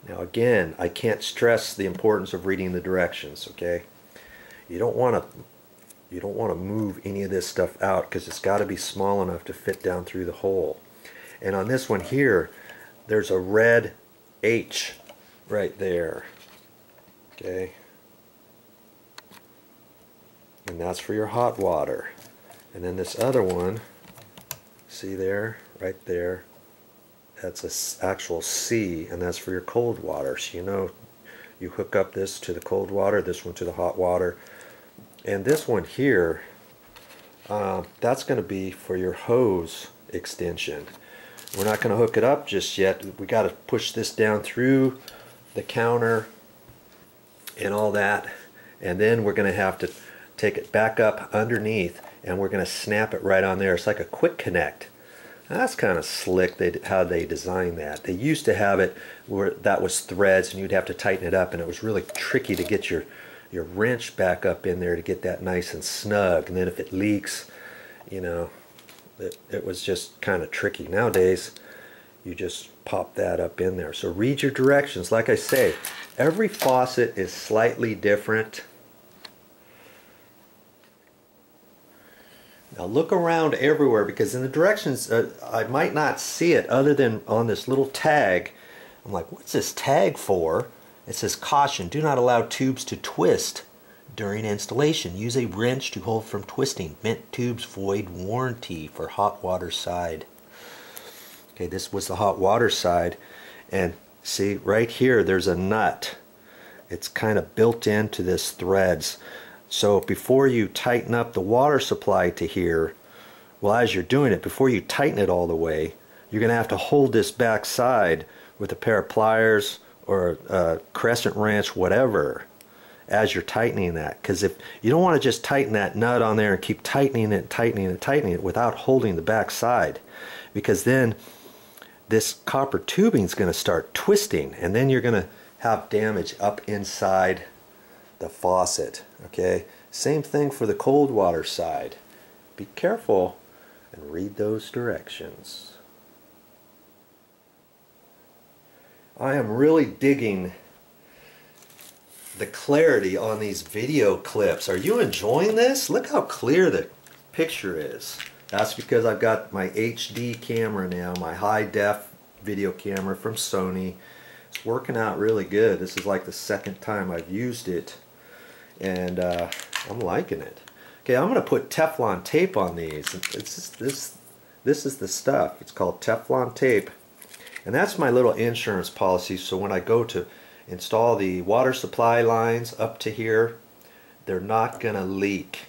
Now again, I can't stress the importance of reading the directions, okay? You don't want to move any of this stuff out because it's got to be small enough to fit down through the hole. And on this one here, there's a red H right there, okay? And that's for your hot water. And then this other one, see there, right there, that's an actual C, and that's for your cold water. So you know, you hook up this to the cold water, this one to the hot water. And this one here, that's going to be for your hose extension. We're not going to hook it up just yet. We got to push this down through the counter and all that, and then we're going to have to take it back up underneath, and we're going to snap it right on there. It's like a quick connect. That's kind of slick how they designed that. They used to have it where that was threads and you'd have to tighten it up, and it was really tricky to get your wrench back up in there to get that nice and snug. And then if it leaks, you know, it was just kind of tricky. Nowadays, you just pop that up in there. So read your directions. Like I say, every faucet is slightly different. Now look around everywhere, because in the directions I might not see it other than on this little tag. I'm like, what's this tag for? It says, caution, do not allow tubes to twist during installation. Use a wrench to hold from twisting. Bent tubes void warranty for hot water side. Okay, this was the hot water side, and see right here there's a nut. It's kind of built into this threads. So before you tighten up the water supply to here, well, as you're doing it, before you tighten it all the way, you're going to have to hold this back side with a pair of pliers or a crescent wrench, whatever, as you're tightening that. Because if you don't want to just tighten that nut on there and keep tightening it, tightening it, tightening it without holding the back side, because then this copper tubing is going to start twisting, and then you're going to have damage up inside the faucet. Okay, same thing for the cold water side. Be careful and read those directions. I am really digging the clarity on these video clips. Are you enjoying this? Look how clear the picture is. That's because I've got my HD camera now, my high def video camera from Sony. It's working out really good. This is like the second time I've used it, and I'm liking it. Okay, I'm going to put Teflon tape on these. This is the stuff. It's called Teflon tape, and that's my little insurance policy. So when I go to install the water supply lines up to here, they're not going to leak.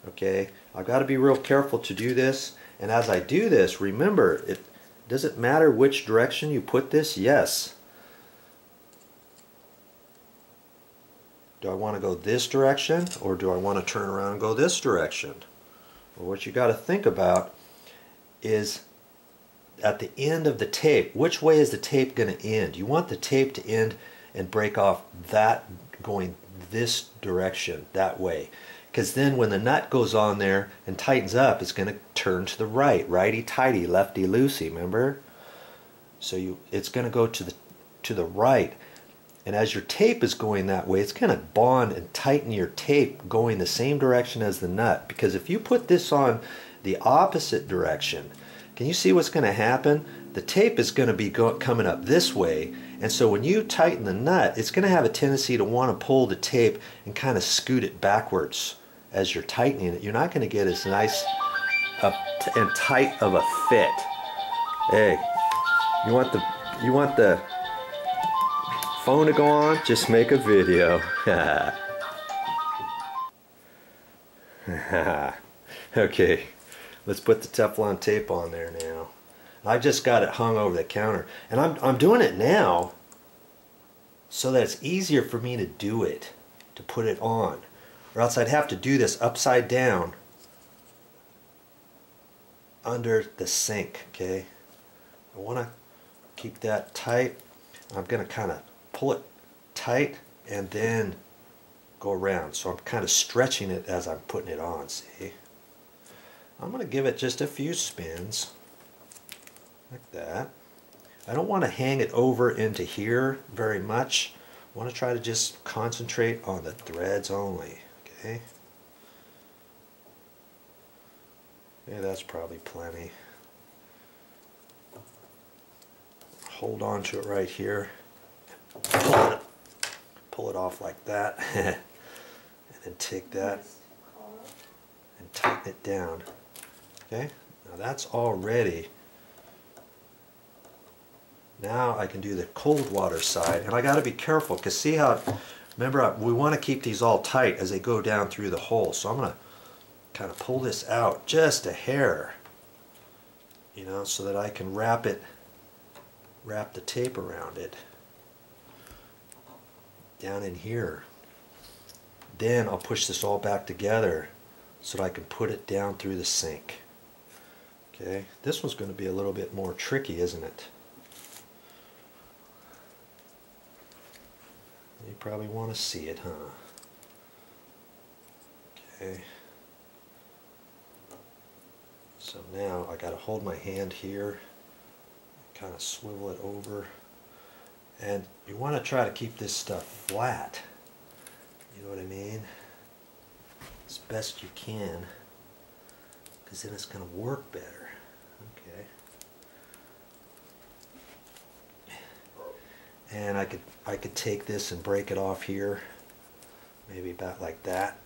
Okay, I've got to be real careful to do this. And as I do this, remember, does it matter which direction you put this? Yes. Do I want to go this direction, or do I want to turn around and go this direction? Well, what you got to think about is at the end of the tape, which way is the tape going to end? You want the tape to end and break off that going this direction, that way. Because then when the nut goes on there and tightens up, it's going to turn to the right, righty-tighty, lefty-loosey, remember? So it's going to go to the right. And as your tape is going that way, it's going to bond and tighten your tape going the same direction as the nut. Because if you put this on the opposite direction, can you see what's going to happen? The tape is going to be coming up this way, and so when you tighten the nut, it's going to have a tendency to want to pull the tape and kind of scoot it backwards as you're tightening it. You're not going to get as nice and tight of a fit. Hey, you want the phone to go on? Just make a video. Okay, let's put the Teflon tape on there now. I just got it hung over the counter, and I'm doing it now so that it's easier for me to do it, to put it on, or else I'd have to do this upside down under the sink. Okay, I want to keep that tight. I'm going to kind of pull it tight and then go around, so I'm kind of stretching it as I'm putting it on. See, I'm going to give it just a few spins like that. I don't want to hang it over into here very much. I want to try to just concentrate on the threads only. Okay. Yeah, that's probably plenty. Hold on to it right here. Pull it off like that. And then take that and tighten it down. Okay, now that's all ready. Now I can do the cold water side, and I got to be careful because see how, remember we want to keep these all tight as they go down through the hole. So I'm going to kind of pull this out just a hair, you know, so that I can wrap the tape around it down in here. Then I'll push this all back together so that I can put it down through the sink. Okay, this one's going to be a little bit more tricky, isn't it? You probably want to see it, huh? Okay. So now I got to hold my hand here, kind of swivel it over, and you want to try to keep this stuff flat. You know what I mean? As best you can, because then it's going to work better. Okay. And I could take this and break it off here, maybe about like that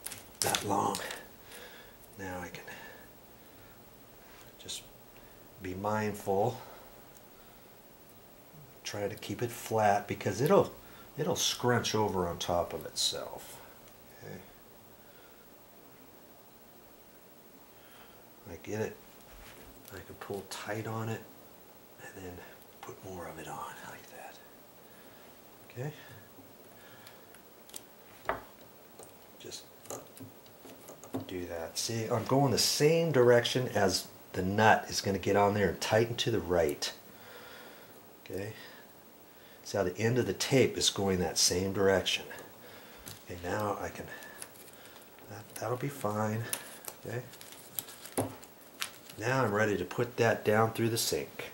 long. Now I can just be mindful, try to keep it flat because it'll scrunch over on top of itself. Okay. I get it. I can pull tight on it and then put more of it on like that. Okay. Just do that. See, I'm going the same direction as the nut is going to get on there and tighten to the right. Okay. See how the end of the tape is going that same direction. Okay, now I can, that'll be fine. Okay. Now I'm ready to put that down through the sink.